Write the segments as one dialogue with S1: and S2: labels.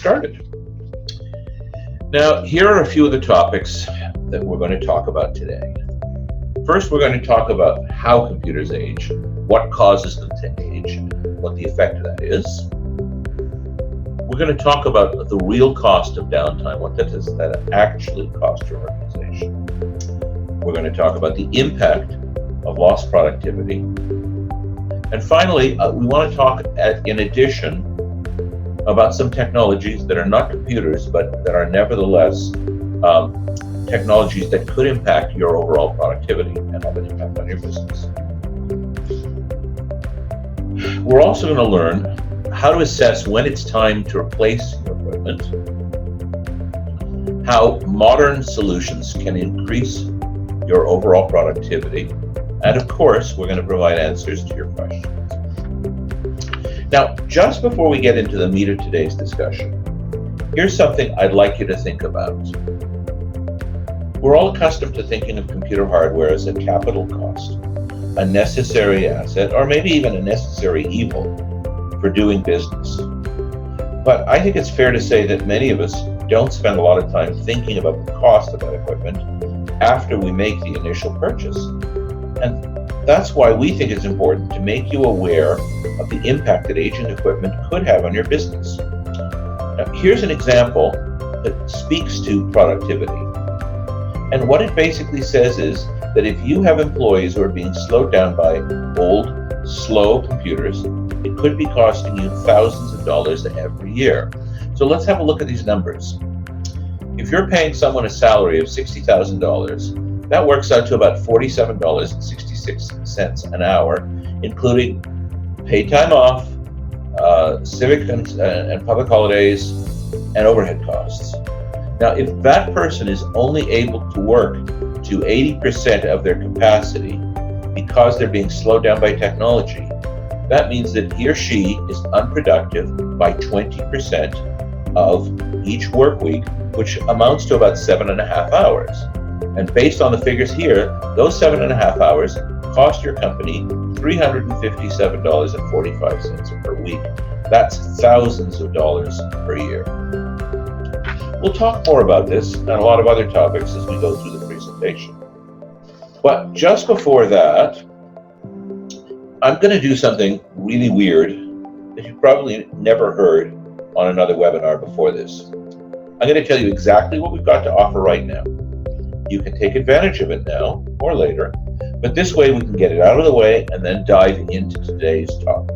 S1: started. Now, here are a few of the topics that we're going to talk about today. First, we're going to talk about how computers age, what causes them to age, what the effect of that is. We're going to talk about the real cost of downtime, what does that actually cost your organization. We're going to talk about the impact of lost productivity. And finally, we want to talk, in addition, about some technologies that are not computers, but that are nevertheless technologies that could impact your overall productivity and have an impact on your business. We're also going to learn how to assess when it's time to replace your equipment, how modern solutions can increase your overall productivity, and of course, we're going to provide answers to your questions. Now, just before we get into the meat of today's discussion, here's something I'd like you to think about. We're all accustomed to thinking of computer hardware as a capital cost, a necessary asset, or maybe even a necessary evil for doing business. But I think it's fair to say that many of us don't spend a lot of time thinking about the cost of that equipment after we make the initial purchase. And that's why we think it's important to make you aware of the impact that aging equipment could have on your business. Now, here's an example that speaks to productivity. And what it basically says is that if you have employees who are being slowed down by old, slow computers, it could be costing you thousands of dollars every year. So let's have a look at these numbers. If you're paying someone a salary of $60,000, that works out to about $47.66 an hour, including paid time off, civic and public holidays, and overhead costs. Now, if that person is only able to work to 80% of their capacity because they're being slowed down by technology, that means that he or she is unproductive by 20% of each work week, which amounts to about 7.5 hours. And based on the figures here, those 7.5 hours cost your company $357.45 per week. That's thousands of dollars per year. We'll talk more about this and a lot of other topics as we go through the presentation. But just before that, I'm going to do something really weird that you probably never heard on another webinar before this. I'm going to tell you exactly what we've got to offer right now. You can take advantage of it now or later, but this way we can get it out of the way and then dive into today's topic.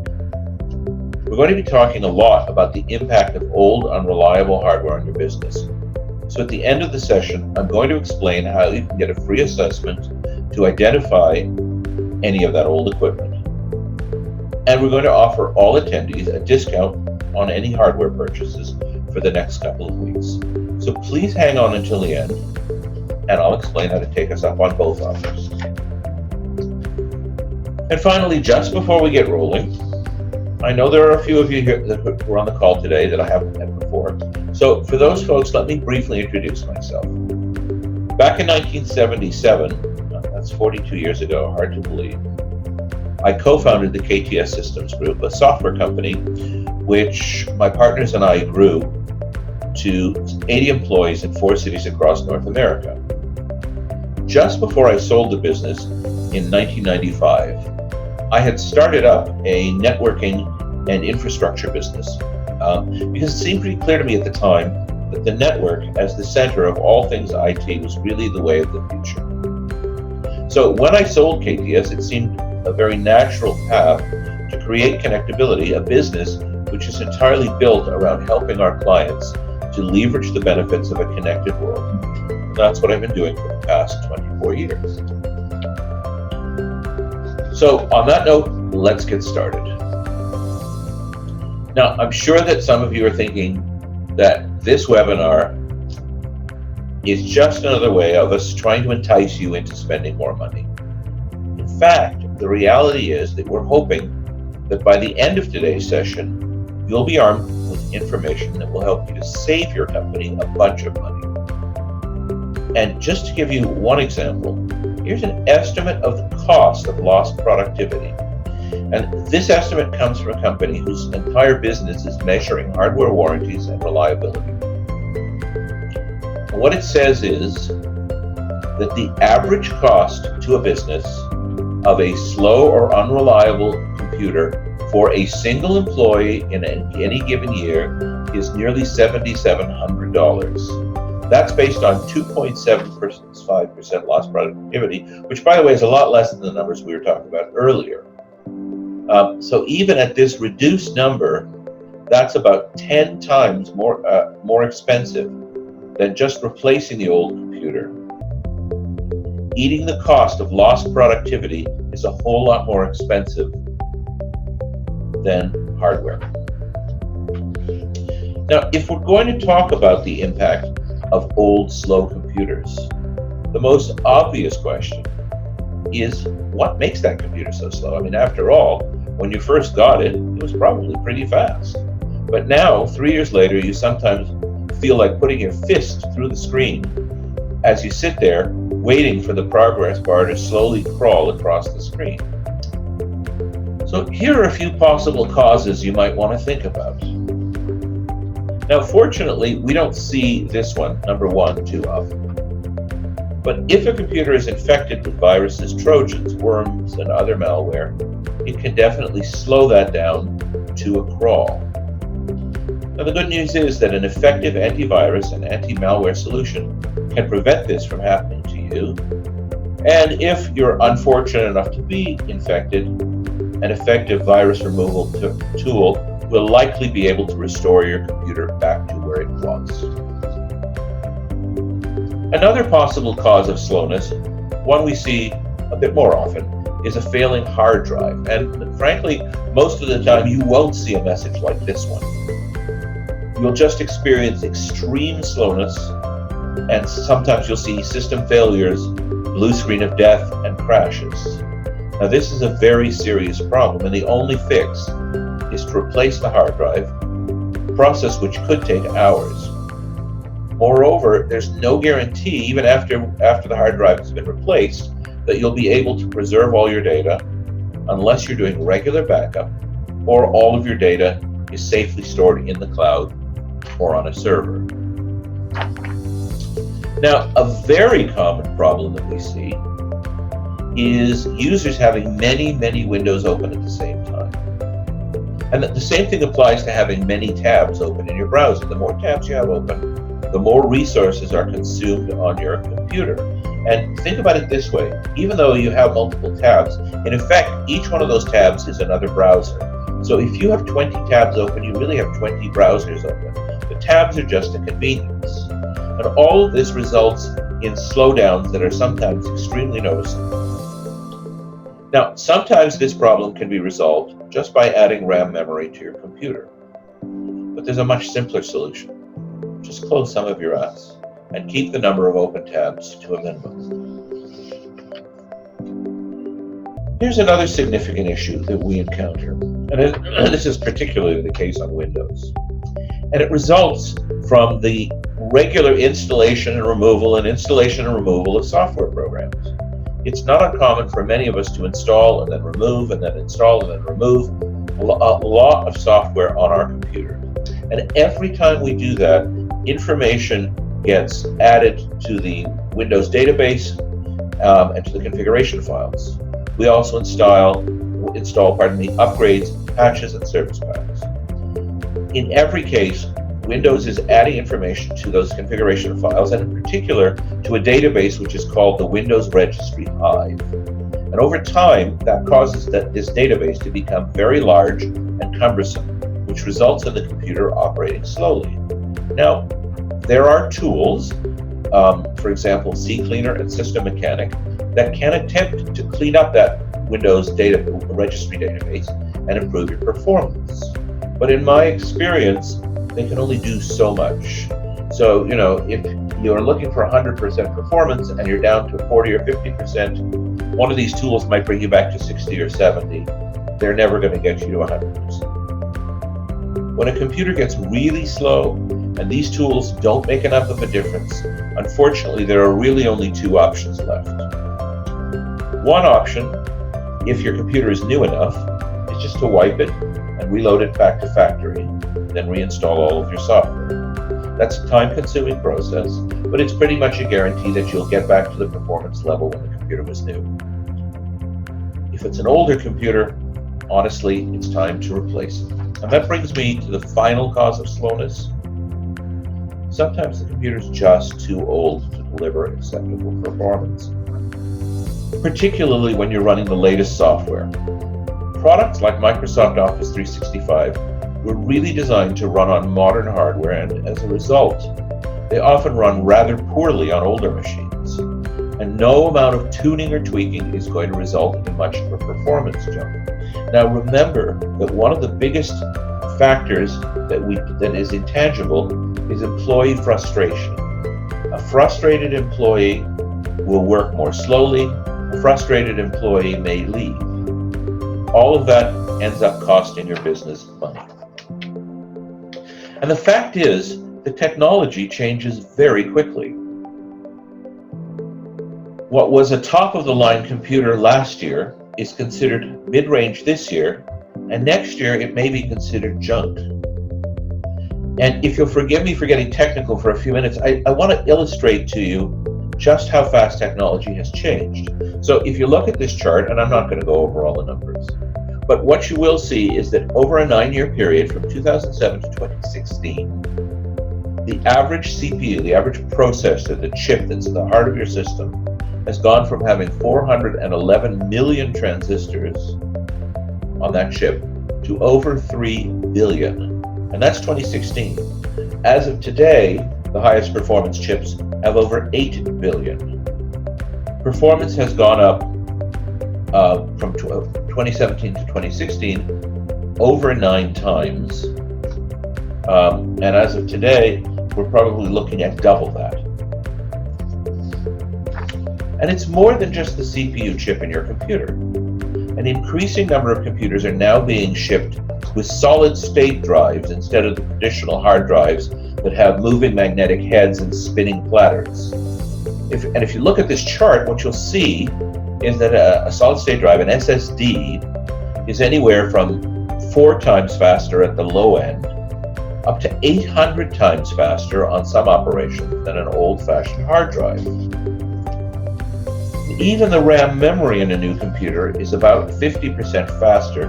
S1: We're going to be talking a lot about the impact of old, unreliable hardware on your business. So at the end of the session, I'm going to explain how you can get a free assessment to identify any of that old equipment. And we're going to offer all attendees a discount on any hardware purchases for the next couple of weeks. So please hang on until the end, and I'll explain how to take us up on both offers. And finally, just before we get rolling, I know there are a few of you here that were on the call today that I haven't met before. So for those folks, let me briefly introduce myself. Back in 1977, that's 42 years ago, hard to believe, I co-founded the KTS Systems Group, a software company which my partners and I grew to 80 employees in 4 cities across North America. Just before I sold the business in 1995, I had started up a networking and infrastructure business because it seemed pretty clear to me at the time that the network as the center of all things IT was really the way of the future. So when I sold KTS, it seemed a very natural path to create Connectability, a business which is entirely built around helping our clients to leverage the benefits of a connected world. And that's what I've been doing for the past 24 years. So on that note, let's get started. Now, I'm sure that some of you are thinking that this webinar is just another way of us trying to entice you into spending more money. In fact, the reality is that we're hoping that by the end of today's session, you'll be armed with information that will help you to save your company a bunch of money. And just to give you one example, here's an estimate of the cost of lost productivity. And this estimate comes from a company whose entire business is measuring hardware warranties and reliability. And what it says is that the average cost to a business of a slow or unreliable computer for a single employee in any given year is nearly $7,700. That's based on 2.75% lost productivity, which, by the way, is a lot less than the numbers we were talking about earlier. So even at this reduced number, that's about 10 times more expensive than just replacing the old computer. Eating the cost of lost productivity is a whole lot more expensive than hardware. Now, if we're going to talk about the impact of old, slow computers, the most obvious question is, what makes that computer so slow? I mean, after all, when you first got it, it was probably pretty fast. But now, 3 years later, you sometimes feel like putting your fist through the screen as you sit there waiting for the progress bar to slowly crawl across the screen. So here are a few possible causes you might want to think about. Now, fortunately, we don't see this one, number one, too often. But if a computer is infected with viruses, trojans, worms, and other malware, it can definitely slow that down to a crawl. Now, the good news is that an effective antivirus and anti-malware solution can prevent this from happening to you. And if you're unfortunate enough to be infected, an effective virus removal tool will likely be able to restore your computer back to where it was. Another possible cause of slowness, one we see a bit more often, is a failing hard drive. And frankly, most of the time you won't see a message like this one. You'll just experience extreme slowness, and sometimes you'll see system failures, blue screen of death, and crashes. Now, this is a very serious problem, and the only fix is to replace the hard drive, a process which could take hours. Moreover, there's no guarantee, even after the hard drive has been replaced, that you'll be able to preserve all your data unless you're doing regular backup or all of your data is safely stored in the cloud or on a server. Now, a very common problem that we see is users having many windows open at the same time. And the same thing applies to having many tabs open in your browser. The more tabs you have open, the more resources are consumed on your computer. And think about it this way: even though you have multiple tabs, in effect, each one of those tabs is another browser. So if you have 20 tabs open, you really have 20 browsers open. The tabs are just a convenience. And all of this results in slowdowns that are sometimes extremely noticeable. Now, sometimes this problem can be resolved just by adding RAM memory to your computer. But there's a much simpler solution. Just close some of your apps and keep the number of open tabs to a minimum. Here's another significant issue that we encounter, and this is particularly the case on Windows. And it results from the regular installation and removal of software programs. It's not uncommon for many of us to install and then remove and then install and then remove a lot of software on our computer. And every time we do that, information gets added to the Windows database and to the configuration files. We also install upgrades, patches, and service packs. In every case, Windows is adding information to those configuration files, and in particular to a database which is called the Windows Registry Hive. And over time, that causes this database to become very large and cumbersome, which results in the computer operating slowly. Now, there are tools, for example, CCleaner and System Mechanic, that can attempt to clean up that Windows registry database and improve your performance. But in my experience, they can only do so much. So, if you're looking for 100% performance and you're down to 40 or 50%, one of these tools might bring you back to 60 or 70. They're never going to get you to 100%. When a computer gets really slow and these tools don't make enough of a difference, unfortunately, there are really only two options left. One option if your computer is new enough, is just to wipe it and reload it back to factory, then reinstall all of your software. That's a time-consuming process, but it's pretty much a guarantee that you'll get back to the performance level when the computer was new. If it's an older computer, honestly, it's time to replace it. And that brings me to the final cause of slowness. Sometimes the computer's just too old to deliver acceptable performance, particularly when you're running the latest software. Products like Microsoft Office 365 were really designed to run on modern hardware, and as a result, they often run rather poorly on older machines. And no amount of tuning or tweaking is going to result in much of a performance jump. Now remember that one of the biggest factors that is intangible is employee frustration. A frustrated employee will work more slowly. A frustrated employee may leave. All of that ends up costing your business money. And the fact is, the technology changes very quickly. What was a top-of-the-line computer last year is considered mid-range this year, and next year it may be considered junk. And if you'll forgive me for getting technical for a few minutes, I want to illustrate to you just how fast technology has changed. So if you look at this chart, and I'm not going to go over all the numbers, but what you will see is that over a 9-year period from 2007 to 2016, the average CPU, the average processor, the chip that's at the heart of your system, has gone from having 411 million transistors on that chip to over 3 billion. And that's 2016. As of today, the highest performance chips have over 8 billion. Performance has gone up from 2017 to 2016 over 9 times. And as of today, we're probably looking at double that. And it's more than just the CPU chip in your computer. An increasing number of computers are now being shipped with solid-state drives instead of the traditional hard drives that have moving magnetic heads and spinning platters. If you look at this chart, what you'll see is that a solid-state drive, an SSD, is anywhere from 4 times faster at the low end, up to 800 times faster on some operations than an old-fashioned hard drive. Even the RAM memory in a new computer is about 50% faster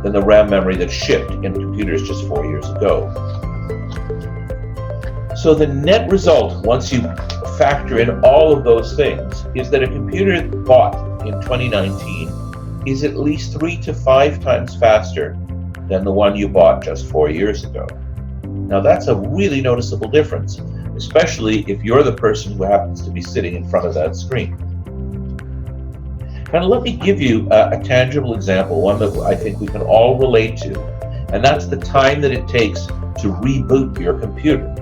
S1: than the RAM memory that shipped in computers just 4 years ago. So the net result, once you factor in all of those things, is that a computer bought in 2019 is at least 3 to 5 times faster than the one you bought just 4 years ago. Now that's a really noticeable difference, especially if you're the person who happens to be sitting in front of that screen. And let me give you a tangible example, one that I think we can all relate to, and that's the time that it takes to reboot your computer.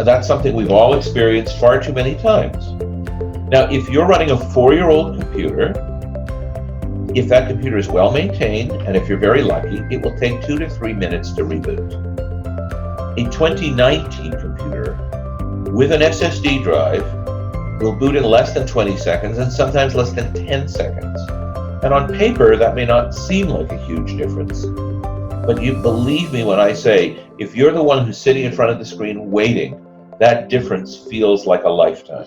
S1: That's something we've all experienced far too many times. Now, if you're running a 4-year-old computer, if that computer is well maintained, and if you're very lucky, it will take 2 to 3 minutes to reboot. A 2019 computer with an SSD drive will boot in less than 20 seconds and sometimes less than 10 seconds. And on paper, that may not seem like a huge difference. But you believe me when I say, if you're the one who's sitting in front of the screen waiting, that difference feels like a lifetime.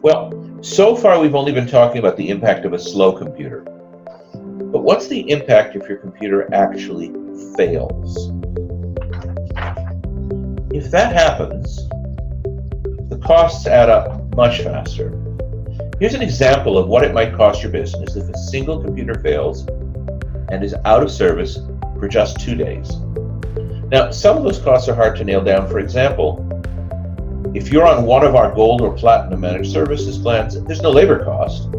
S1: Well, so far we've only been talking about the impact of a slow computer. But what's the impact if your computer actually fails? If that happens, the costs add up much faster. Here's an example of what it might cost your business if a single computer fails and is out of service for just 2 days. Now, some of those costs are hard to nail down. For example, if you're on one of our gold or platinum managed services plans, there's no labor cost.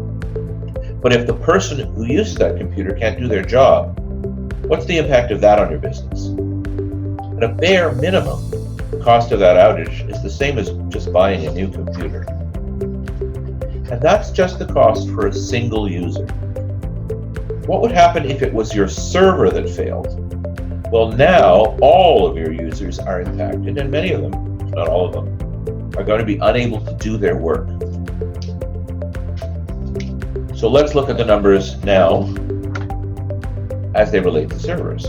S1: But if the person who uses that computer can't do their job, what's the impact of that on your business? At a bare minimum, the cost of that outage is the same as just buying a new computer. And that's just the cost for a single user. What would happen if it was your server that failed? Well, now all of your users are impacted, and many of them, if not all of them, are going to be unable to do their work. So let's look at the numbers now as they relate to servers.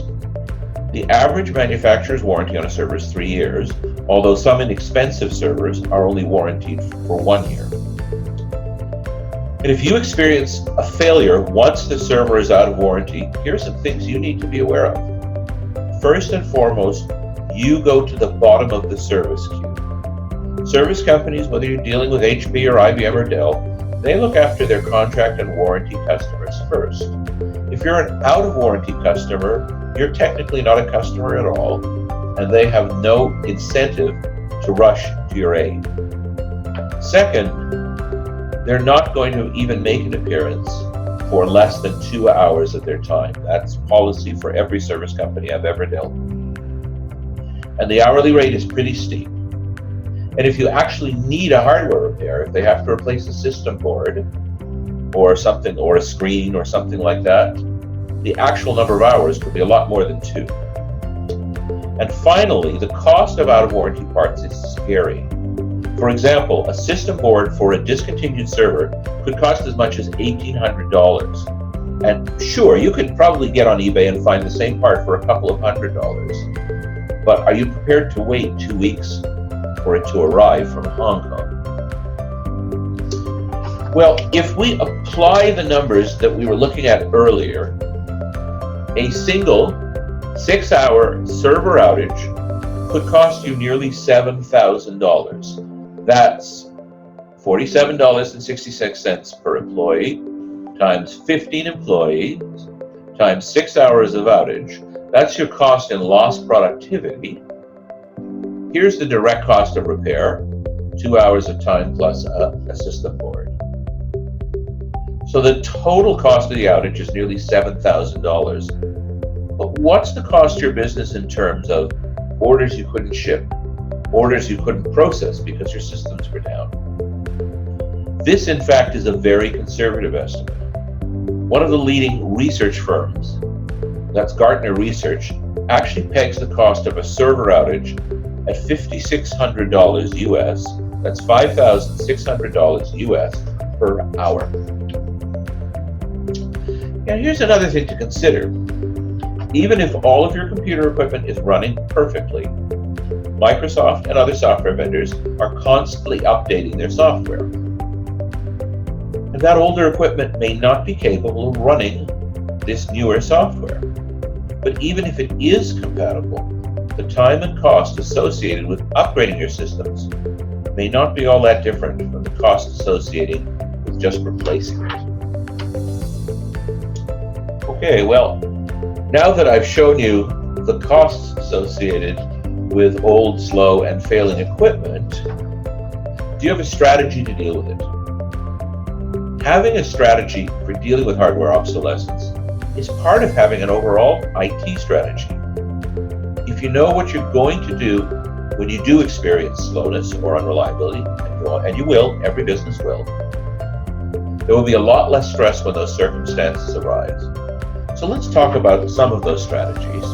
S1: The average manufacturer's warranty on a server is 3 years, although some inexpensive servers are only warranted for 1 year. And if you experience a failure once the server is out of warranty, here's some things you need to be aware of. First and foremost, you go to the bottom of the service queue. Service companies, whether you're dealing with HP or IBM or Dell, they look after their contract and warranty customers first. If you're an out-of-warranty customer, you're technically not a customer at all, and they have no incentive to rush to your aid. Second, they're not going to even make an appearance for less than 2 hours of their time. That's policy for every service company I've ever dealt with. And the hourly rate is pretty steep. And if you actually need a hardware repair, if they have to replace a system board or something, or a screen or something like that, the actual number of hours could be a lot more than 2. And finally, the cost of out-of-warranty parts is scary. For example, a system board for a discontinued server could cost as much as $1,800. And sure, you could probably get on eBay and find the same part for a couple of $100s. But are you prepared to wait 2 weeks for it to arrive from Hong Kong? Well, if we apply the numbers that we were looking at earlier, a single 6-hour server outage could cost you nearly $7,000. That's $47.66 per employee times 15 employees times 6 hours of outage. That's your cost in lost productivity. Here's the direct cost of repair, 2 hours of time plus a system board. So the total cost of the outage is nearly $7,000. But what's the cost to your business in terms of orders you couldn't ship, orders you couldn't process because your systems were down? This, in fact, is a very conservative estimate. One of the leading research firms, that's Gartner Research, actually pegs the cost of a server outage at $5,600 US. That's $5,600 US per hour. And here's another thing to consider. Even if all of your computer equipment is running perfectly, Microsoft and other software vendors are constantly updating their software. And that older equipment may not be capable of running this newer software. But even if it is compatible, the time and cost associated with upgrading your systems may not be all that different from the cost associated with just replacing it. Okay, well, now that I've shown you the costs associated with old, slow, and failing equipment, do you have a strategy to deal with it? Having a strategy for dealing with hardware obsolescence is part of having an overall IT strategy. If you know what you're going to do when you do experience slowness or unreliability, and you will, every business will, there will be a lot less stress when those circumstances arise. So let's talk about some of those strategies.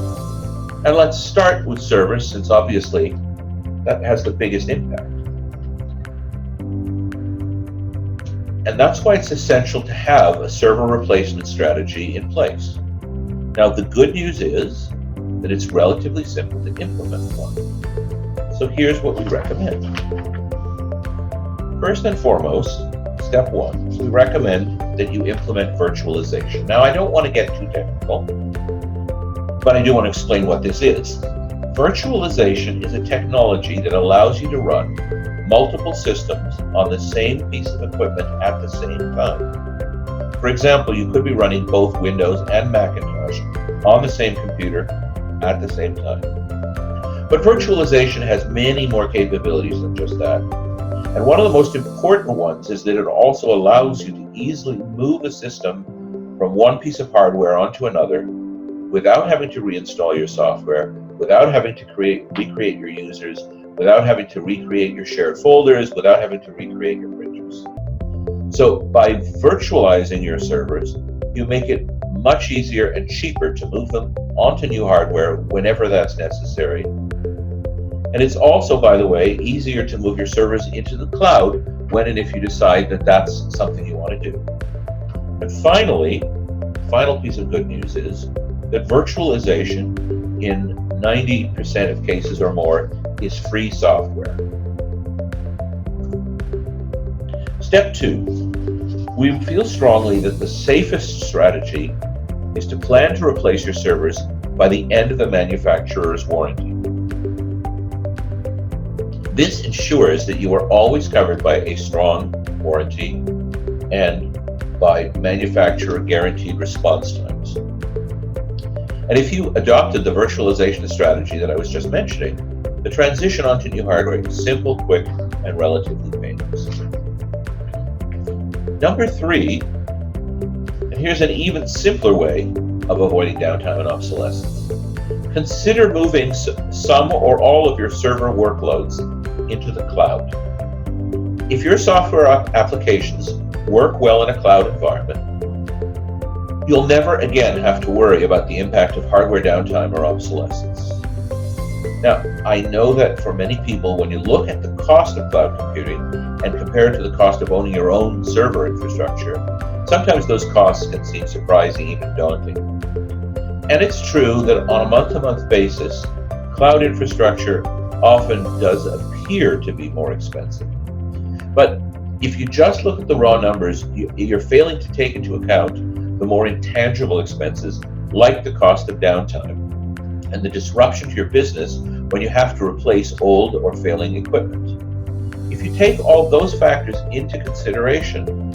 S1: And let's start with servers, since obviously that has the biggest impact. And that's why it's essential to have a server replacement strategy in place. Now, the good news is that it's relatively simple to implement one. So here's what we recommend. First and foremost, step 1, we recommend that you implement virtualization. Now, I don't want to get too technical, but I do want to explain what this is. Virtualization is a technology that allows you to run multiple systems on the same piece of equipment at the same time. For example, you could be running both Windows and Macintosh on the same computer at the same time. But virtualization has many more capabilities than just that. And one of the most important ones is that it also allows you to easily move a system from one piece of hardware onto another without having to reinstall your software, without having to recreate your users, without having to recreate your shared folders, without having to recreate your printers. So by virtualizing your servers, you make it much easier and cheaper to move them onto new hardware whenever that's necessary. And it's also, by the way, easier to move your servers into the cloud when and if you decide that that's something you want to do. And finally, final piece of good news is that virtualization in 90% of cases or more is free software. Step 2, we feel strongly that the safest strategy is to plan to replace your servers by the end of the manufacturer's warranty. This ensures that you are always covered by a strong warranty and by manufacturer guaranteed response times. And if you adopted the virtualization strategy that I was just mentioning, the transition onto new hardware is simple, quick, and relatively painless. Number 3, and here's an even simpler way of avoiding downtime and obsolescence. Consider moving some or all of your server workloads into the cloud. If your software applications work well in a cloud environment, you'll never again have to worry about the impact of hardware downtime or obsolescence. Now, I know that for many people, when you look at the cost of cloud computing and compare it to the cost of owning your own server infrastructure, sometimes those costs can seem surprising, even daunting. And it's true that on a month-to-month basis, cloud infrastructure often does appear to be more expensive. But if you just look at the raw numbers, you're failing to take into account the more intangible expenses, like the cost of downtime and the disruption to your business when you have to replace old or failing equipment. If you take all those factors into consideration,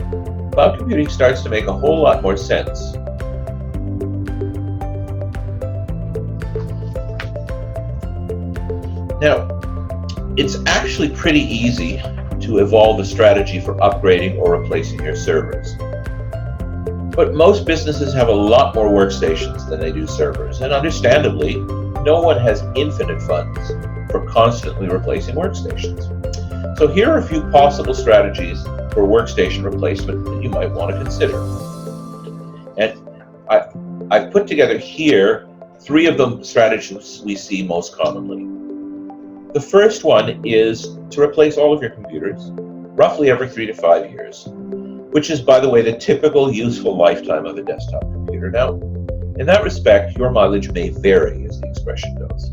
S1: cloud computing starts to make a whole lot more sense. Now, it's actually pretty easy to evolve a strategy for upgrading or replacing your servers. But most businesses have a lot more workstations than they do servers, and understandably, no one has infinite funds for constantly replacing workstations. So here are a few possible strategies for workstation replacement that you might want to consider. And I've put together here 3 of the strategies we see most commonly. The first one is to replace all of your computers, roughly every 3 to 5 years, which is, by the way, the typical useful lifetime of a desktop computer. Now, in that respect, your mileage may vary, as the expression goes.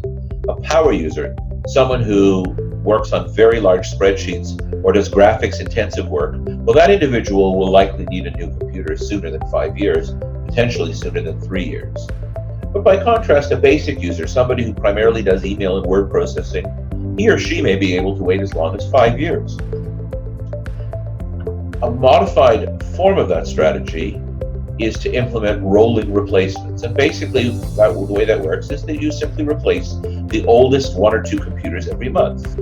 S1: A power user, someone who works on very large spreadsheets or does graphics-intensive work, well, that individual will likely need a new computer sooner than 5 years, potentially sooner than 3 years. But by contrast, a basic user, somebody who primarily does email and word processing, he or she may be able to wait as long as 5 years. A modified form of that strategy is to implement rolling replacements. And basically, the way that works is that you simply replace the oldest 1 or 2 computers every month.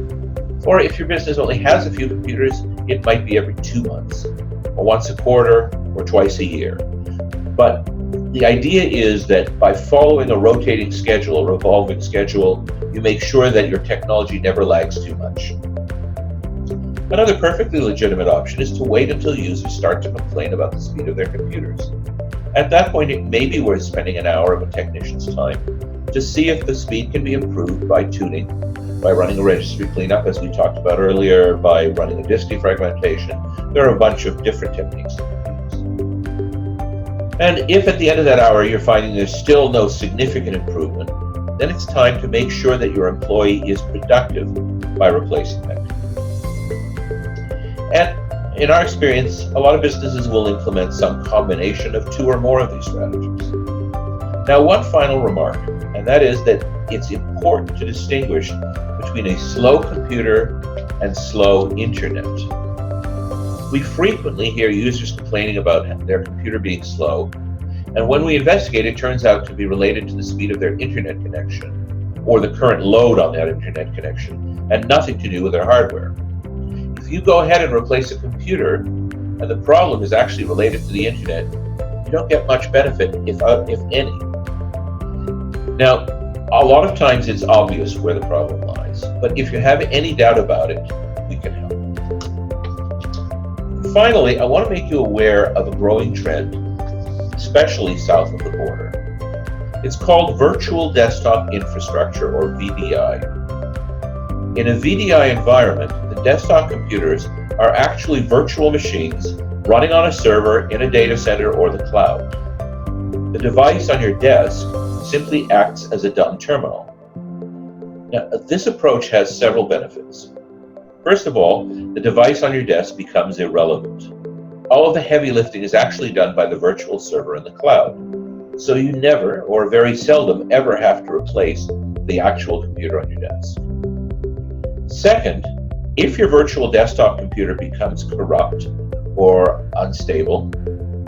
S1: Or if your business only has a few computers, it might be every 2 months, or once a quarter, or twice a year. But the idea is that by following a rotating schedule, a revolving schedule, you make sure that your technology never lags too much. Another perfectly legitimate option is to wait until users start to complain about the speed of their computers. At that point, it may be worth spending an hour of a technician's time to see if the speed can be improved by tuning, by running a registry cleanup, as we talked about earlier, by running a disk defragmentation. There are a bunch of different techniques that we use. And if at the end of that hour you're finding there's still no significant improvement, then it's time to make sure that your employee is productive by replacing them. And in our experience, a lot of businesses will implement some combination of 2 or more of these strategies. Now, one final remark, and that is that it's important to distinguish between a slow computer and slow internet. We frequently hear users complaining about their computer being slow, and when we investigate, it turns out to be related to the speed of their internet connection or the current load on that internet connection, and nothing to do with their hardware. If you go ahead and replace a computer, and the problem is actually related to the internet, you don't get much benefit, if any. Now, a lot of times it's obvious where the problem lies, but if you have any doubt about it, we can help. Finally, I want to make you aware of a growing trend, especially south of the border. It's called Virtual Desktop Infrastructure, or VDI. In a VDI environment, the desktop computers are actually virtual machines running on a server in a data center or the cloud. The device on your desk simply acts as a dumb terminal. Now, this approach has several benefits. First of all, the device on your desk becomes irrelevant. All of the heavy lifting is actually done by the virtual server in the cloud, so you never, or very seldom, ever have to replace the actual computer on your desk. Second, if your virtual desktop computer becomes corrupt or unstable,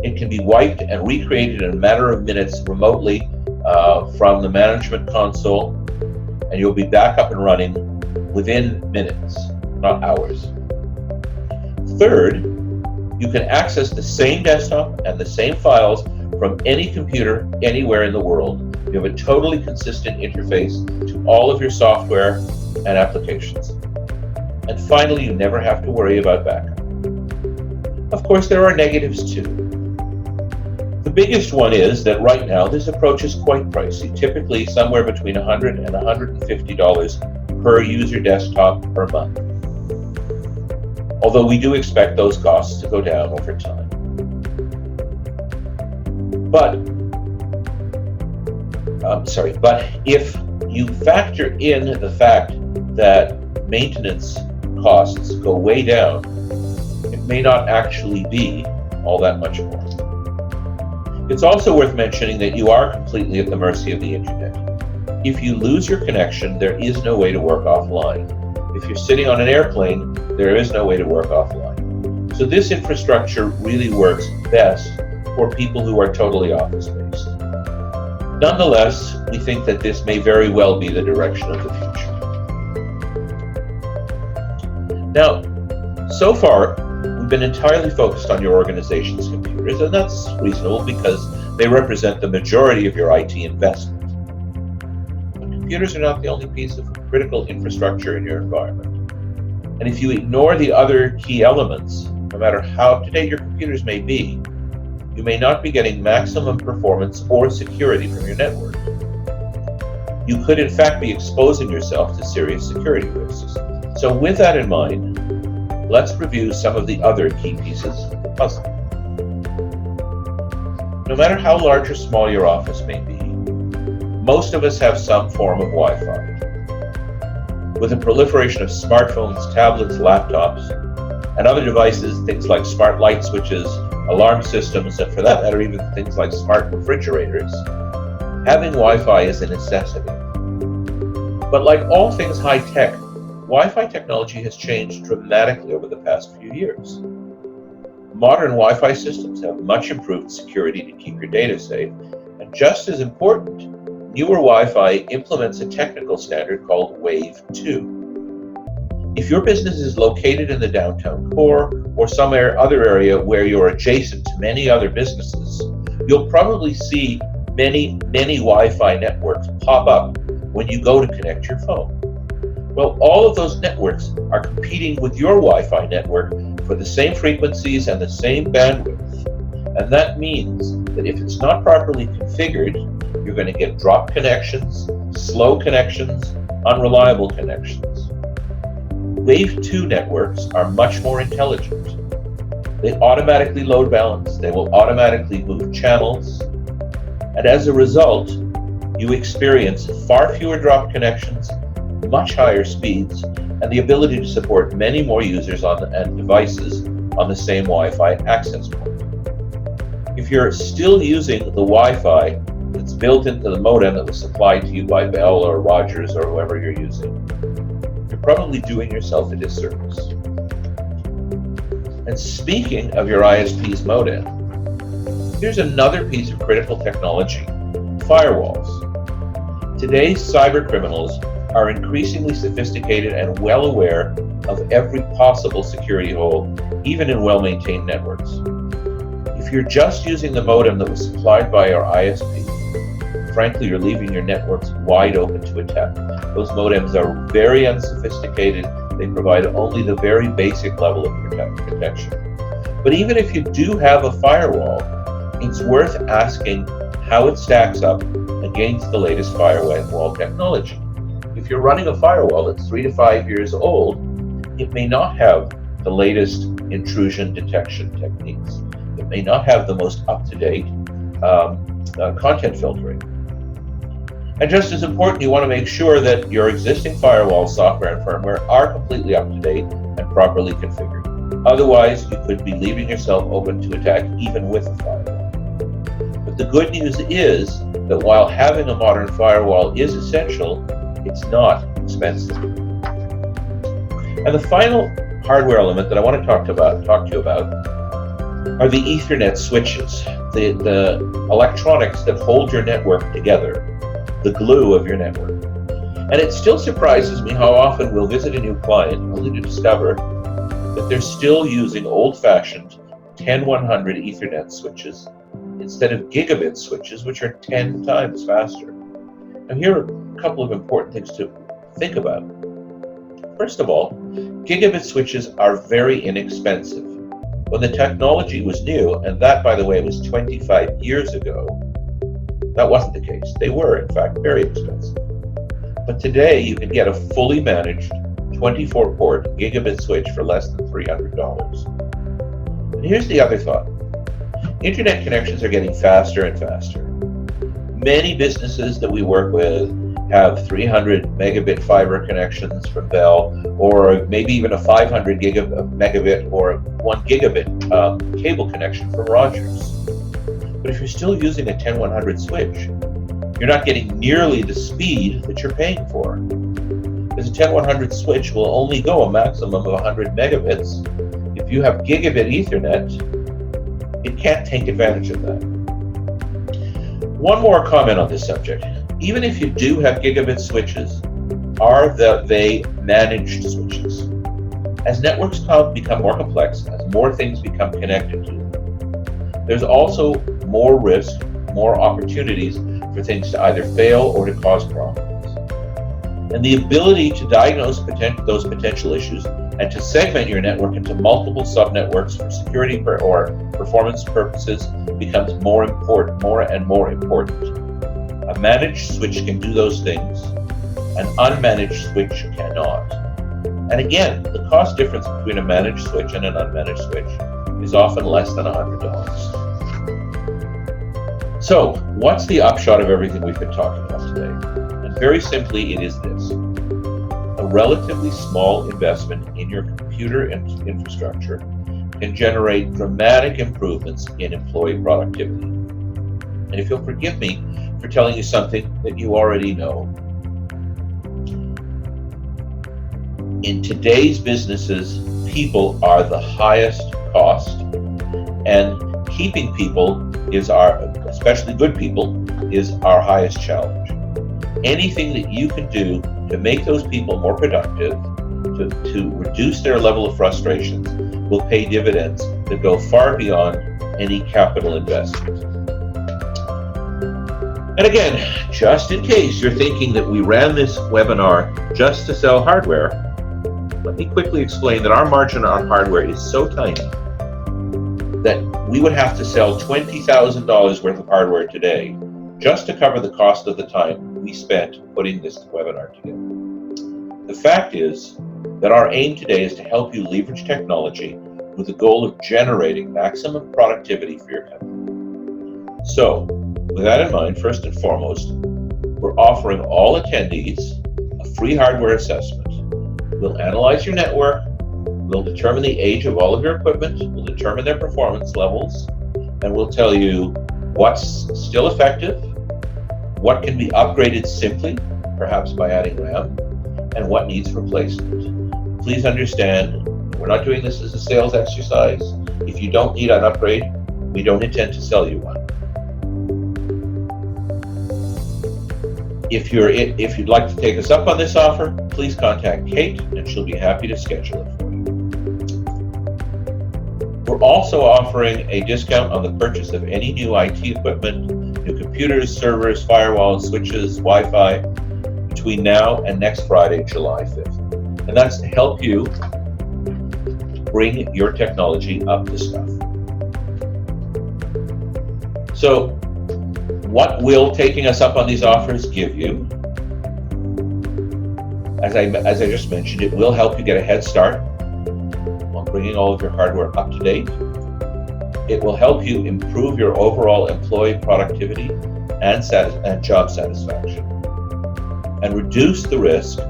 S1: it can be wiped and recreated in a matter of minutes remotely from the management console, and you'll be back up and running within minutes, not hours. Third, you can access the same desktop and the same files from any computer anywhere in the world. You have a totally consistent interface to all of your software and applications. And finally, you never have to worry about backup. Of course, there are negatives too. The biggest one is that right now this approach is quite pricey, typically somewhere between $100 and $150 per user desktop per month. Although we do expect those costs to go down over time. But if you factor in the fact that maintenance costs go way down, it may not actually be all that much more. It's also worth mentioning that you are completely at the mercy of the internet. If you lose your connection, there is no way to work offline. If you're sitting on an airplane, there is no way to work offline. So this infrastructure really works best for people who are totally office-based. Nonetheless, we think that this may very well be the direction of the future. Now, so far, we've been entirely focused on your organization's computers, and that's reasonable because they represent the majority of your IT investment. But computers are not the only piece of critical infrastructure in your environment. And if you ignore the other key elements, no matter how up-to-date your computers may be, you may not be getting maximum performance or security from your network. You could in fact be exposing yourself to serious security risks. So with that in mind, let's review some of the other key pieces of the puzzle. No matter how large or small your office may be, most of us have some form of Wi-Fi. With the proliferation of smartphones, tablets, laptops, and other devices, things like smart light switches, alarm systems, and for that matter, even things like smart refrigerators, having Wi-Fi is a necessity. But like all things high-tech, Wi-Fi technology has changed dramatically over the past few years. Modern Wi-Fi systems have much improved security to keep your data safe, and just as important, newer Wi-Fi implements a technical standard called Wave 2. If your business is located in the downtown core or some other area where you're adjacent to many other businesses, you'll probably see many Wi-Fi networks pop up when you go to connect your phone. Well, all of those networks are competing with your Wi-Fi network for the same frequencies and the same bandwidth. And that means that if it's not properly configured, you're going to get drop connections, slow connections, unreliable connections. Wave 2 networks are much more intelligent. They automatically load balance, they will automatically move channels, and as a result, you experience far fewer drop connections, much higher speeds, and the ability to support many more users and devices on the same Wi-Fi access point. If you're still using the Wi-Fi that's built into the modem that was supplied to you by Bell or Rogers or whoever you're using, you're probably doing yourself a disservice. And speaking of your ISP's modem, here's another piece of critical technology: firewalls. Today's cyber criminals are increasingly sophisticated and well aware of every possible security hole, even in well-maintained networks. If you're just using the modem that was supplied by our ISP, frankly, you're leaving your networks wide open to attack. Those modems are very unsophisticated. They provide only the very basic level of protection. But even if you do have a firewall, it's worth asking how it stacks up against the latest firewall technology. If you're running a firewall that's 3 to 5 years old, it may not have the latest intrusion detection techniques. It may not have the most up-to-date content filtering. And just as important, you want to make sure that your existing firewall software and firmware are completely up-to-date and properly configured. Otherwise, you could be leaving yourself open to attack even with a firewall. But the good news is that while having a modern firewall is essential, it's not expensive. And the final hardware element that I want to talk to you about are the Ethernet switches, the electronics that hold your network together, the glue of your network. And it still surprises me how often we'll visit a new client only to discover that they're still using old-fashioned 10100 Ethernet switches instead of gigabit switches, which are 10 times faster. Now, here are a couple of important things to think about. First of all, gigabit switches are very inexpensive. When the technology was new, and that, by the way, was 25 years ago, that wasn't the case. They were, in fact, very expensive. But today, you can get a fully managed 24-port gigabit switch for less than $300. And here's the other thought. Internet connections are getting faster and faster. Many businesses that we work with have 300 megabit fiber connections from Bell, or maybe even a 500 megabit or 1 gigabit cable connection from Rogers. But if you're still using a 10100 switch, you're not getting nearly the speed that you're paying for. Because a 10100 switch will only go a maximum of 100 megabits. If you have gigabit Ethernet, it can't take advantage of that. One more comment on this subject. Even if you do have gigabit switches, are they managed switches? As networks become more complex, as more things become connected to them, there's also more risk, more opportunities for things to either fail or to cause problems. And the ability to diagnose those potential issues and to segment your network into multiple subnetworks for security or performance purposes becomes more and more important. A managed switch can do those things. An unmanaged switch cannot. And again, the cost difference between a managed switch and an unmanaged switch is often less than $100. So, what's the upshot of everything we've been talking about today? And very simply, it is this. A relatively small investment in your computer infrastructure can generate dramatic improvements in employee productivity. And if you'll forgive me for telling you something that you already know, in today's businesses, people are the highest cost, and keeping people especially good people, is our highest challenge. Anything that you can do to make those people more productive, to reduce their level of frustrations, will pay dividends that go far beyond any capital investment. And again, just in case you're thinking that we ran this webinar just to sell hardware, let me quickly explain that our margin on hardware is so tiny that we would have to sell $20,000 worth of hardware today just to cover the cost of the time we spent putting this webinar together. The fact is that our aim today is to help you leverage technology with the goal of generating maximum productivity for your company. So, with that in mind, first and foremost, we're offering all attendees a free hardware assessment. We'll analyze your network, we'll determine the age of all of your equipment, we'll determine their performance levels, and we'll tell you what's still effective, what can be upgraded simply, perhaps by adding RAM, and what needs replacement. Please understand, we're not doing this as a sales exercise. If you don't need an upgrade, we don't intend to sell you one. If you'd like to take us up on this offer, please contact Kate and she'll be happy to schedule it for you. We're also offering a discount on the purchase of any new IT equipment, new computers, servers, firewalls, switches, Wi-Fi, between now and next Friday, July 5th. And that's to help you bring your technology up to snuff. So, what will taking us up on these offers give you? As I just mentioned, it will help you get a head start on bringing all of your hardware up to date. It will help you improve your overall employee productivity and job satisfaction, and reduce the risk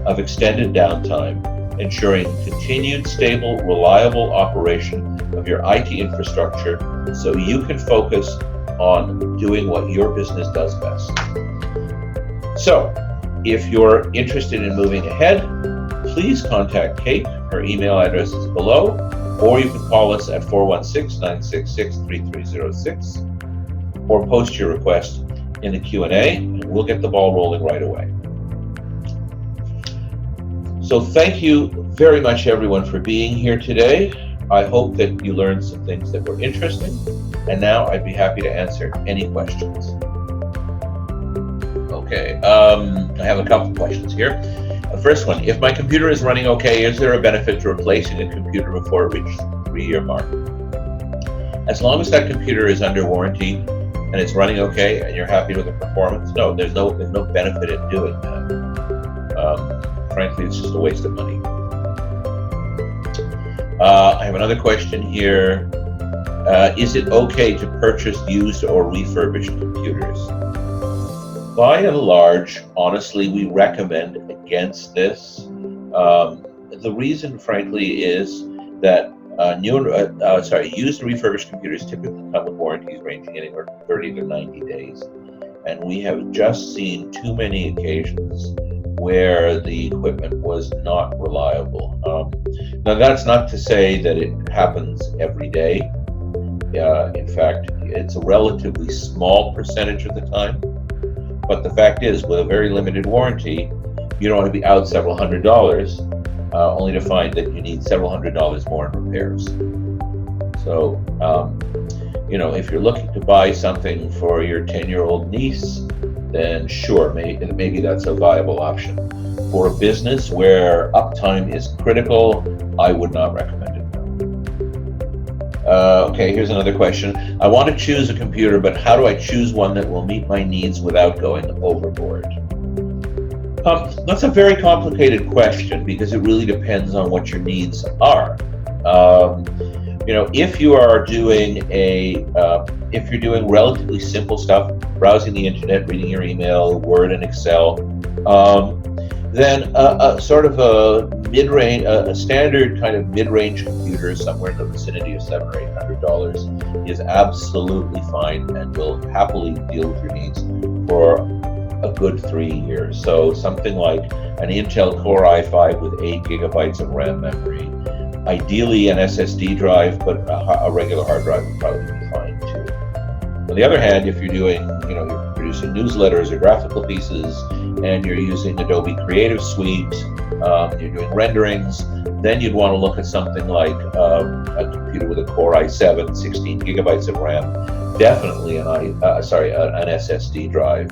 S1: of extended downtime, ensuring continued, stable, reliable operation of your IT infrastructure so you can focus on doing what your business does best. So, if you're interested in moving ahead, please contact Kate. Her email address is below, or you can call us at 416-966-3306, or post your request in the Q&A, and we'll get the ball rolling right away. So thank you very much, everyone, for being here today. I hope that you learned some things that were interesting, and now I'd be happy to answer any questions. Okay, I have a couple questions here. The first one, if my computer is running okay, is there a benefit to replacing a computer before it reaches the 3-year mark? As long as that computer is under warranty and it's running okay and you're happy with the performance, no, there's no benefit in doing that. Frankly, it's just a waste of money. I have another question here. Is it okay to purchase used or refurbished computers? By and large, honestly, we recommend against this. The reason, frankly, is that used and refurbished computers typically come with warranties ranging anywhere from 30 to 90 days. And we have just seen too many occasions where the equipment was not reliable. Now, that's not to say that it happens every day. In fact, it's a relatively small percentage of the time. But the fact is, with a very limited warranty, you don't want to be out several $100s, only to find that you need several $100s more in repairs. So, if you're looking to buy something for your 10-year-old niece, then sure, maybe that's a viable option. For a business where uptime is critical, I would not recommend it. Okay, here's another question. I want to choose a computer, but how do I choose one that will meet my needs without going overboard? That's a very complicated question because it really depends on what your needs are. If you are doing if you're doing relatively simple stuff, browsing the internet, reading your email, Word and Excel, then sort of a mid-range, a standard kind of mid-range computer somewhere in the vicinity of $700 or $800 is absolutely fine and will happily deal with your needs for a good 3 years. So something like an Intel Core i5 with 8 gigabytes of RAM memory, ideally an SSD drive, but a regular hard drive would probably be fine too. On the other hand, if you're doing, you're producing newsletters or graphical pieces, and you're using Adobe Creative Suite, you're doing renderings, then you'd want to look at something like a computer with a Core i7, 16 gigabytes of RAM, definitely an SSD drive,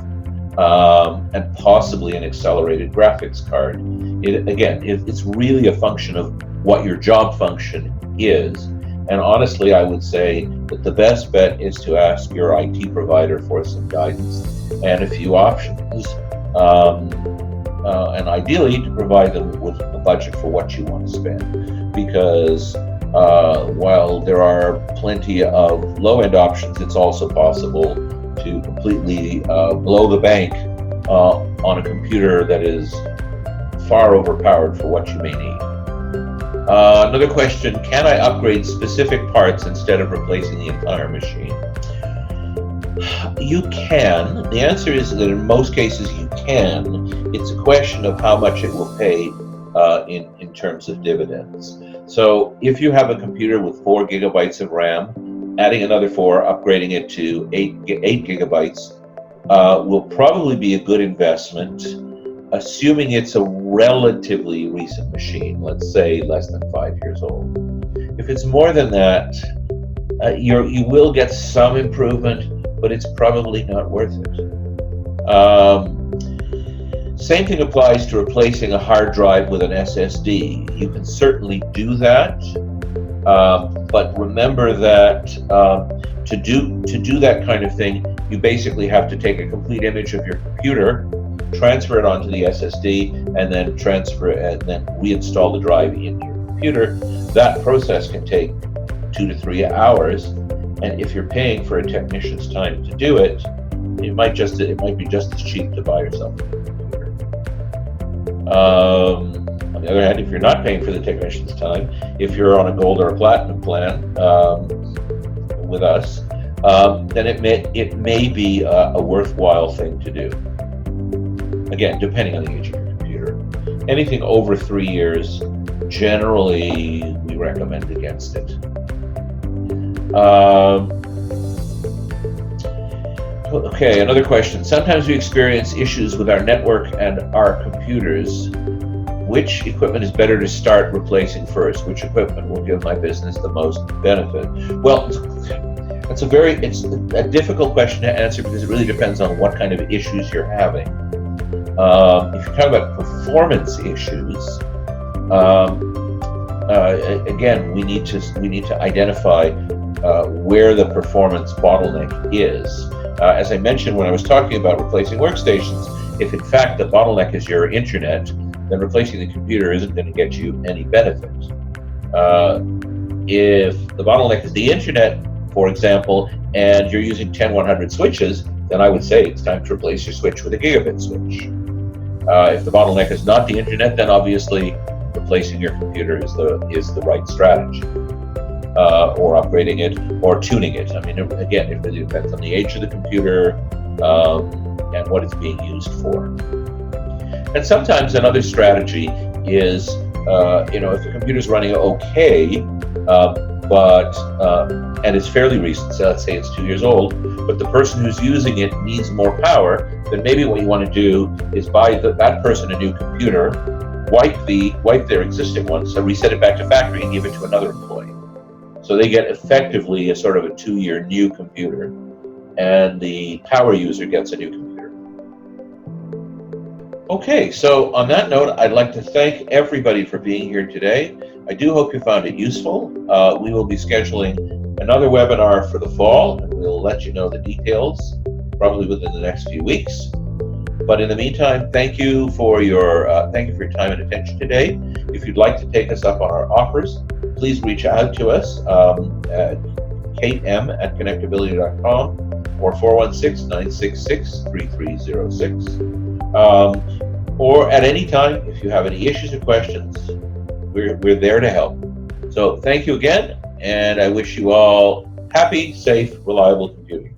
S1: and possibly an accelerated graphics card. It's really a function of what your job function is. And honestly, I would say that the best bet is to ask your IT provider for some guidance and a few options, and ideally to provide them with a budget for what you want to spend. Because while there are plenty of low-end options, it's also possible to completely blow the bank on a computer that is far overpowered for what you may need. Another question, can I upgrade specific parts instead of replacing the entire machine? You can. The answer is that in most cases you can. It's a question of how much it will pay in terms of dividends. So if you have a computer with 4 gigabytes of RAM, adding another 4, upgrading it to 8 gigabytes will probably be a good investment, assuming it's a relatively recent machine, let's say less than 5 years old. If it's more than that, you will get some improvement, but it's probably not worth it. Same thing applies to replacing a hard drive with an SSD. You can certainly do that, but remember that to do that kind of thing, you basically have to take a complete image of your computer, transfer it onto the SSD, and then transfer it and then reinstall the drive into your computer. that process can take 2 to 3 hours, and if you're paying for a technician's time to do it, it might be just as cheap to buy yourself a computer. On the other hand, if you're not paying for the technician's time, if you're on a gold or a platinum plan with us, then it may be a worthwhile thing to do. Again, depending on the age of your computer. Anything over 3 years, generally we recommend against it. Okay, another question. Sometimes we experience issues with our network and our computers. Which equipment is better to start replacing first? Which equipment will give my business the most benefit? Well, it's a difficult question to answer because it really depends on what kind of issues you're having. If you're talking about performance issues, again, we need to identify where the performance bottleneck is. As I mentioned when I was talking about replacing workstations, if in fact the bottleneck is your internet, then replacing the computer isn't going to get you any benefit. If the bottleneck is the internet, for example, and you're using 10100 switches, then I would say it's time to replace your switch with a gigabit switch. If the bottleneck is not the internet, then obviously replacing your computer is the right strategy, or upgrading it or tuning it. I mean, again, it really depends on the age of the computer and what it's being used for. And sometimes another strategy is, if the computer's running okay, and it's fairly recent, so let's say it's 2 years old, but the person who's using it needs more power, then maybe what you want to do is buy that person a new computer, wipe their existing one, so reset it back to factory and give it to another employee. So they get effectively a sort of a 2-year new computer, and the power user gets a new computer. Okay, so on that note, I'd like to thank everybody for being here today. I do hope you found it useful. We will be scheduling another webinar for the fall, and we'll let you know the details probably within the next few weeks. But in the meantime, thank you for your time and attention today. If you'd like to take us up on our offers, please reach out to us at katem@connectability.com or 416-966-3306. Or at any time, if you have any issues or questions, we're there to help. So thank you again, and I wish you all happy, safe, reliable computing.